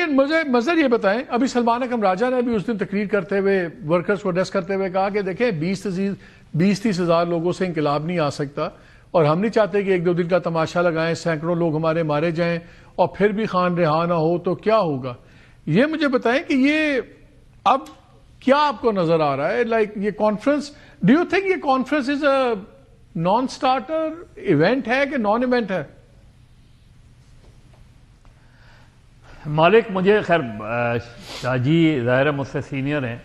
لیکن مجھے مظہر یہ بتائیں، ابھی سلمان اکرم راجہ نے بھی اس دن تقریر کرتے ہوئے ورکرز کو ایڈریس کرتے ہوئے کہا کہ دیکھیں 20-30 ہزار لوگوں سے انقلاب نہیں آ سکتا، اور ہم نہیں چاہتے کہ 1-2 دن کا تماشا لگائیں، سینکڑوں لوگ ہمارے مارے جائیں اور پھر بھی خان رہا نہ ہو تو کیا ہوگا۔ یہ مجھے بتائیں کہ یہ اب کیا آپ کو نظر آ رہا ہے، لائک یہ کانفرنس، ڈو یو تھنک یہ کانفرنس از اے نان اسٹارٹر ایونٹ ہے کہ نان ایونٹ ہے؟ مالک، مجھے خیر شاہ جی ظاہر مجھ سے سینئر ہیں،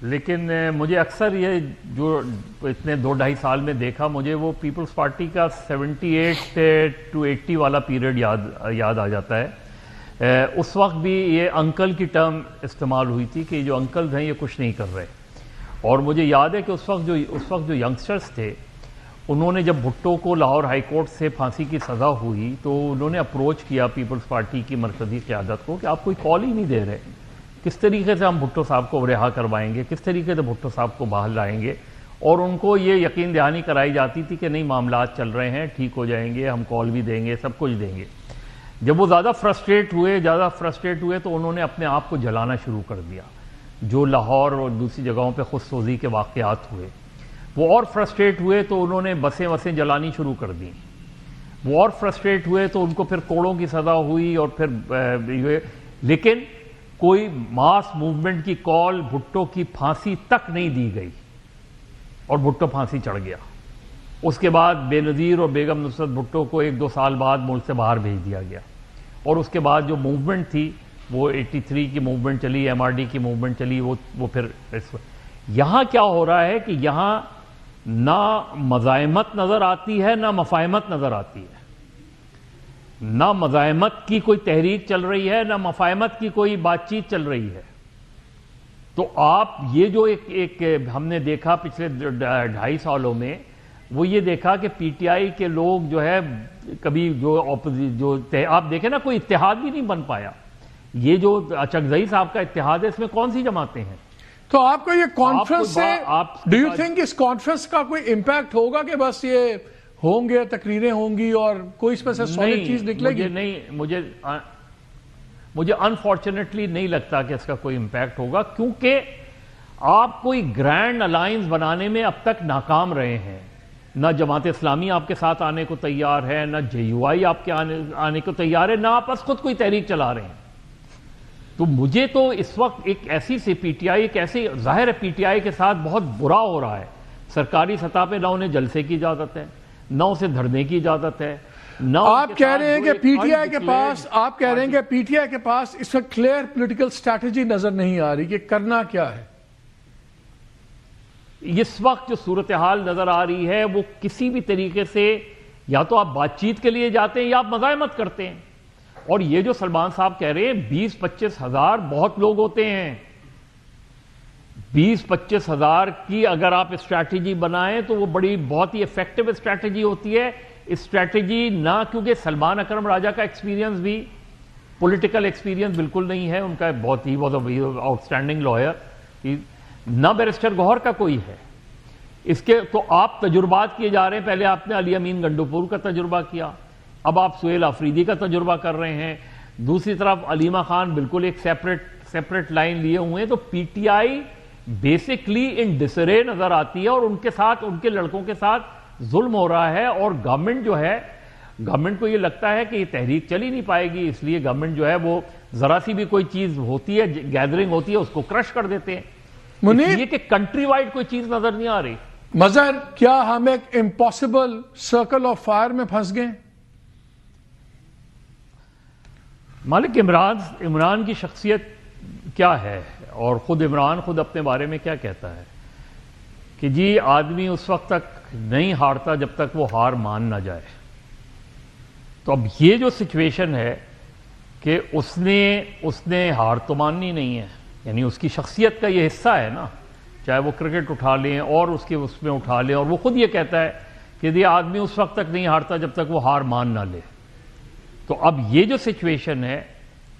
لیکن مجھے اکثر یہ جو اتنے 2-2.5 سال میں دیکھا، مجھے وہ پیپلز پارٹی کا 78 to 80 والا پیریڈ یاد آ جاتا ہے۔ اس وقت بھی یہ انکل کی ٹرم استعمال ہوئی تھی کہ جو انکلز ہیں یہ کچھ نہیں کر رہے، اور مجھے یاد ہے کہ اس وقت جو ینگسٹرز تھے انہوں نے جب بھٹو کو لاہور ہائی کورٹ سے پھانسی کی سزا ہوئی تو انہوں نے اپروچ کیا پیپلز پارٹی کی مرکزی قیادت کو کہ آپ کوئی کال ہی نہیں دے رہے، کس طریقے سے ہم بھٹو صاحب کو رہا کروائیں گے، کس طریقے سے بھٹو صاحب کو بحال لائیں گے، اور ان کو یہ یقین دہانی کرائی جاتی تھی کہ نہیں معاملات چل رہے ہیں، ٹھیک ہو جائیں گے، ہم کال بھی دیں گے، سب کچھ دیں گے۔ جب وہ زیادہ فرسٹریٹ ہوئے تو انہوں نے اپنے آپ کو جلانا شروع کر دیا، جو لاہور اور دوسری جگہوں پہ خود سوزی کے واقعات ہوئے۔ وہ اور فرسٹریٹ ہوئے تو انہوں نے بسیں جلانی شروع کر دیں، وہ اور فرسٹریٹ ہوئے تو ان کو پھر کوڑوں کی سزا ہوئی، اور پھر لیکن کوئی ماس موومنٹ کی کال بھٹو کی پھانسی تک نہیں دی گئی، اور بھٹو پھانسی چڑھ گیا۔ اس کے بعد بے نظیر اور بیگم نصرت بھٹو کو 1-2 سال بعد ملک سے باہر بھیج دیا گیا، اور اس کے بعد جو موومنٹ تھی وہ 83 کی موومنٹ چلی، MRD کی موومنٹ چلی، وہ پھر یہاں کیا ہو رہا ہے کہ یہاں نہ مزاحمت نظر آتی ہے، نہ مفاہمت نظر آتی ہے، نہ مزاحمت کی کوئی تحریک چل رہی ہے، نہ مفاہمت کی کوئی بات چیت چل رہی ہے۔ تو آپ یہ جو ایک ہم نے دیکھا پچھلے 2.5 سالوں میں، وہ یہ دیکھا کہ پی ٹی آئی کے لوگ جو ہے کبھی جو آپ دیکھیں نا، کوئی اتحاد بھی نہیں بن پایا۔ یہ جو اچکزئی صاحب کا اتحاد ہے، اس میں کون سی جماعتیں ہیں؟ تو آپ کو یہ کانفرنس سے ڈو یو تھنک اس کانفرنس کا کوئی امپیکٹ ہوگا کہ بس یہ ہوں گے، تقریریں ہوں گی اور کوئی اس میں سے سالڈ چیز نکلے گی؟ مجھے انفارچونیٹلی نہیں لگتا کہ اس کا کوئی امپیکٹ ہوگا، کیونکہ آپ کوئی گرینڈ الائنس بنانے میں اب تک ناکام رہے ہیں۔ نہ جماعت اسلامی آپ کے ساتھ آنے کو تیار ہے، نہ JUI آپ کے آنے کو تیار ہے، نہ آپ بس خود کوئی تحریک چلا رہے ہیں۔ تو مجھے تو اس وقت ایک ایسی سی پی ٹی آئی، ایک ایسی ظاہر ہے پی ٹی آئی کے ساتھ بہت برا ہو رہا ہے۔ سرکاری سطح پہ نہ انہیں جلسے کی اجازت ہے، نہ اسے دھرنے کی اجازت ہے، نہ آپ کہہ رہے ہیں کہ پی ٹی آئی کے پاس اس وقت کلیئر پولیٹیکل اسٹریٹجی نظر نہیں آ رہی کہ کرنا کیا ہے۔ اس وقت جو صورتحال نظر آ رہی ہے وہ کسی بھی طریقے سے یا تو آپ بات چیت کے لیے جاتے ہیں یا آپ مزاحمت کرتے ہیں۔ اور یہ جو سلمان صاحب کہہ رہے ہیں 20-25 ہزار بہت لوگ ہوتے ہیں، 20-25 ہزار کی اگر آپ اسٹریٹجی بنائیں تو وہ بہت ہی ایفیکٹو اسٹریٹجی ہوتی ہے۔ اسٹریٹجی نہ، کیونکہ سلمان اکرم راجہ کا ایکسپیرینس بھی پولیٹیکل ایکسپیرینس بالکل نہیں ہے ان کا، بہت ہی آؤٹ اسٹینڈنگ لائر، نہ بیرسٹر گوہر کا کوئی ہے۔ اس کے تو آپ تجربات کیے جا رہے ہیں، پہلے آپ نے علی امین گنڈوپور کا تجربہ کیا، اب آپ سہیل آفریدی کا تجربہ کر رہے ہیں، دوسری طرف علیمہ خان بالکل ایک سیپریٹ لائن لیے ہوئے ہیں۔ تو پی ٹی آئی بیسکلی ان ڈسرے نظر آتی ہے، اور ان کے ساتھ، ان کے لڑکوں کے ساتھ ظلم ہو رہا ہے، اور گورنمنٹ جو ہے، گورنمنٹ کو یہ لگتا ہے کہ یہ تحریک چل ہی نہیں پائے گی، اس لیے گورنمنٹ جو ہے وہ ذرا سی بھی کوئی چیز ہوتی ہے، گیدرنگ ہوتی ہے، اس کو کرش کر دیتے ہیں۔ یہ کہ کنٹری وائڈ کوئی چیز نظر نہیں آ رہی۔ مظہر، کیا ہم ایک امپاسبل سرکل آف فائر میں پھنس گئے؟ مالک، عمران کی شخصیت کیا ہے، اور عمران خود اپنے بارے میں کیا کہتا ہے کہ جی آدمی اس وقت تک نہیں ہارتا جب تک وہ ہار مان نہ جائے۔ تو اب یہ جو سچویشن ہے کہ اس نے ہار تو ماننی نہیں ہے، یعنی اس کی شخصیت کا یہ حصہ ہے نا، چاہے وہ کرکٹ اٹھا لیں اور اس میں اٹھا لیں، اور وہ خود یہ کہتا ہے کہ یہ آدمی اس وقت تک نہیں ہارتا جب تک وہ ہار مان نہ لے۔ تو اب یہ جو سچویشن ہے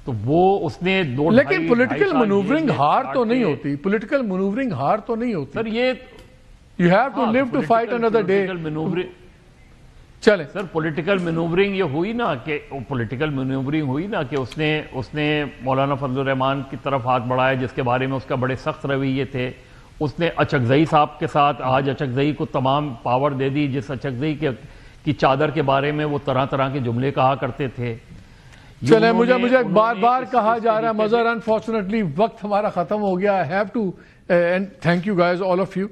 تو وہ اس نے لیکن پولیٹیکل منوورنگ ہار تو نہیں ہوتی، پولیٹیکل منوورنگ ہار تو نہیں ہوتی سر۔ یہ you have to live to fight another day. چلیں سر پولیٹیکل مینوورنگ یہ ہوئی نا کہ پولیٹیکل مینوورنگ ہوئی نا کہ اس نے مولانا فضل الرحمان کی طرف ہاتھ بڑھایا جس کے بارے میں اس کا بڑے سخت رویے تھے. اس نے اچکزئی صاحب کے ساتھ آج اچکزئی کو تمام پاور دے دی, جس اچکزئی کی چادر کے بارے میں وہ طرح طرح کے جملے کہا کرتے تھے. چلیں مجھے بار بار کہا جا رہا ہے مظہر, انفارچونیٹلی وقت ہمارا ختم ہو گیا. I have to and thank you guys all of you.